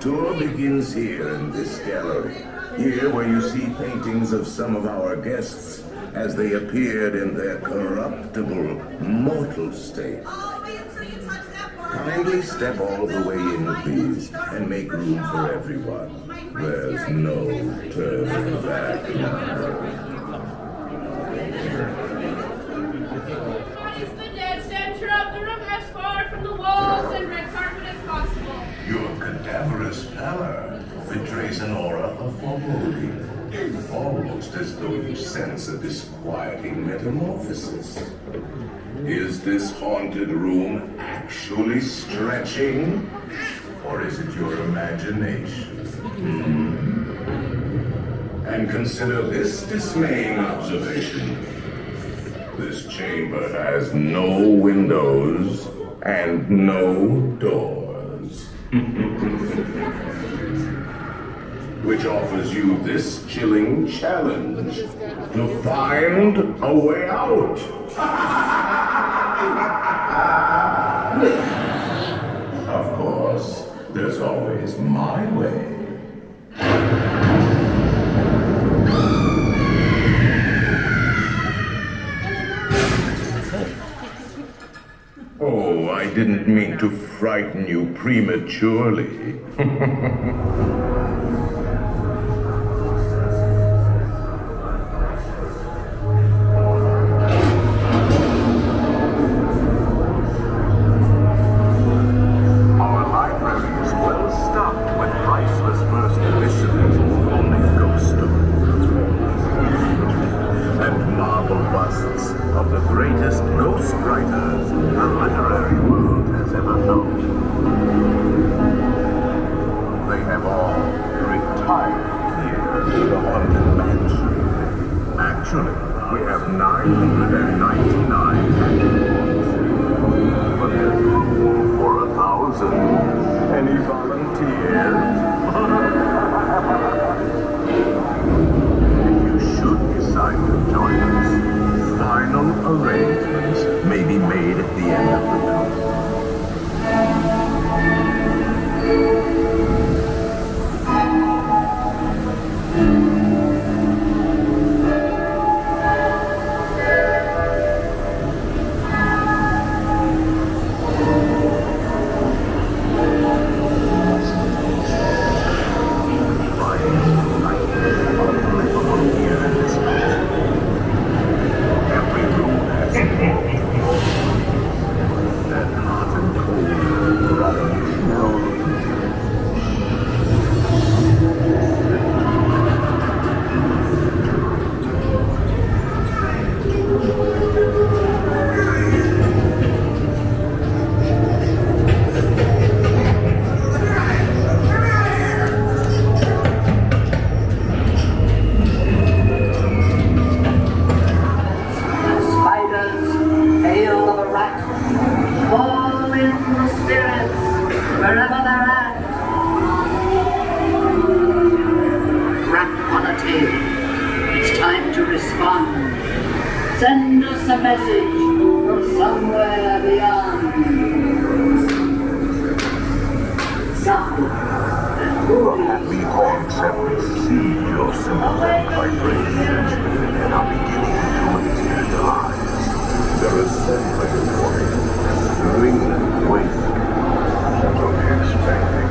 Tour begins here in this gallery. Here where you see paintings of some of our guests as they appeared in their corruptible, mortal state. Kindly step all the way in, please, and make room for everyone. There's no turning back now. The dead center of the room as far from the walls and red carpet as possible. Your cadaverous pallor betrays an aura of foreboding, almost as though you sense a disquieting metamorphosis. Is this haunted room actually stretching, or is it your imagination? And consider this dismaying observation. This chamber has no windows and no doors. Which offers you this chilling challenge to find a way out. Of course, there's always my way. Oh, I didn't mean to frighten you prematurely. Send us a message from somewhere beyond. Your happy haunts have received your sympathetic vibrations and are beginning to appear to eyes. They're assembling for you. Dream wake. From the expecting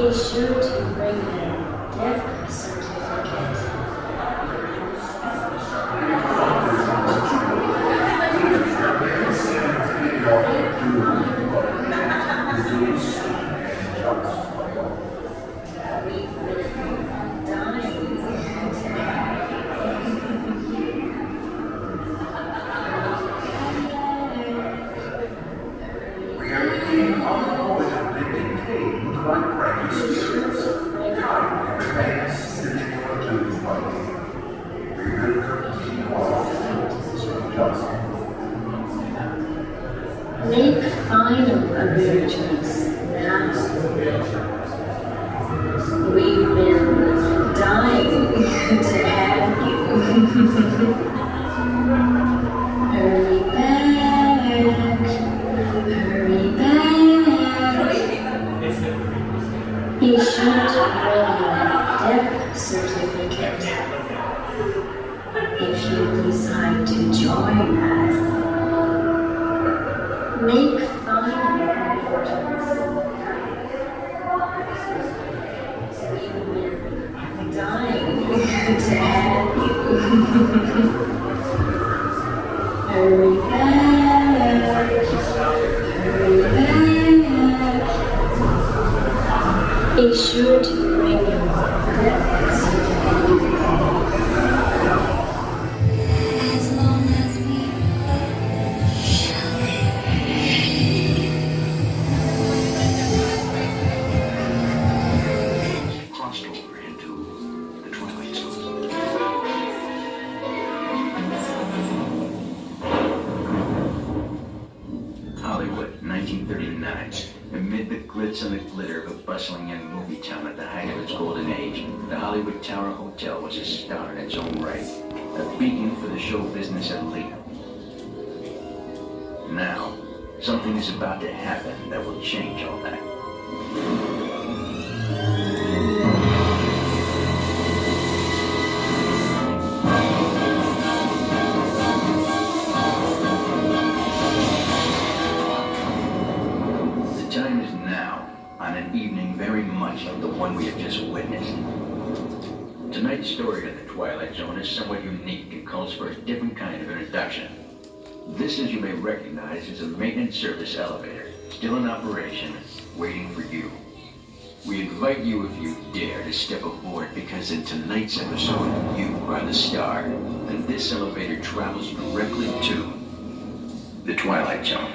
Be sure to bring your death certificate. Make final arrangements now. We've been dying to have you. Hurry back, hurry back. Be sure to bring your death certificate if you decide to join us. Make final arrangements. We've been dying to have you. Hurry back, hurry back. Be sure to bring your death certificate. As long as we crossed over into the Twilight Zone. Hollywood, 1939. Amid the glitz and the glitter of a bustling young movie town at the height of its golden age, the Hollywood Tower Hotel was a star in its own right, a beacon for the show business elite. Now, something is about to happen that will change all that. The time is now, on an evening very much like the one we have just witnessed. Tonight's story of the Twilight Zone is somewhat unique and calls for a different kind of introduction. This, as you may recognize, is a maintenance service elevator, still in operation, waiting for you. We invite you, if you dare, to step aboard, because in tonight's episode, you are the star, and this elevator travels directly to the Twilight Zone.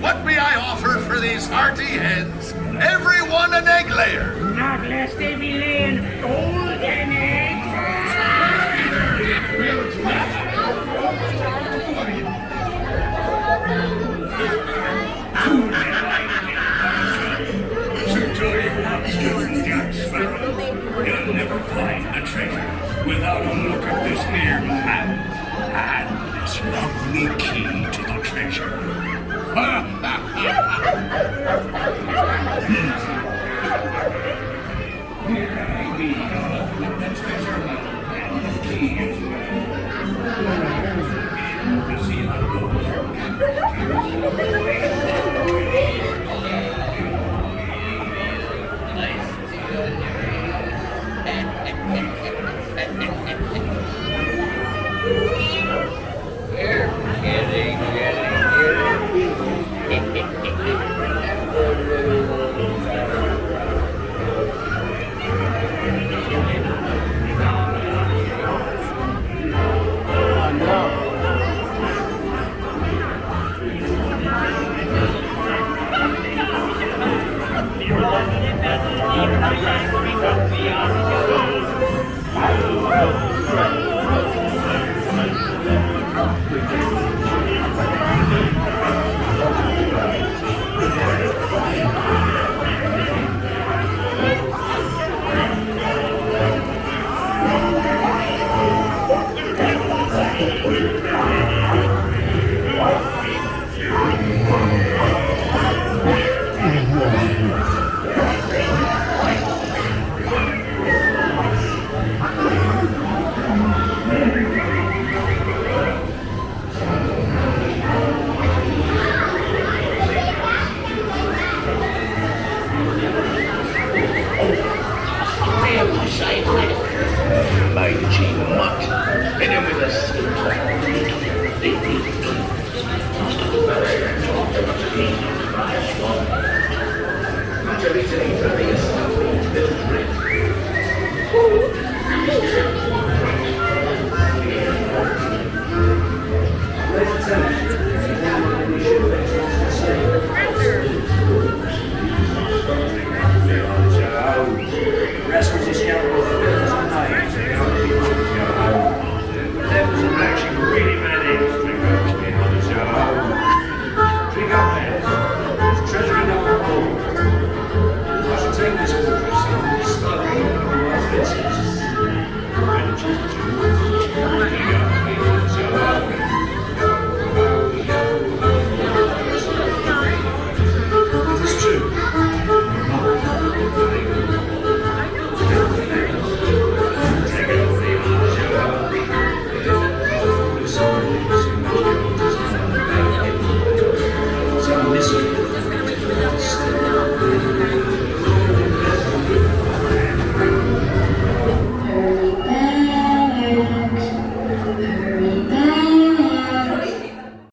What may I offer for these hearty heads? Everyone an egg layer. Not lest they be laying golden eggs. You'll never find the treasure without a look at this here map and this lovely key to the treasure. Here I be with the treasure map and the key as well. To see how Not originator of the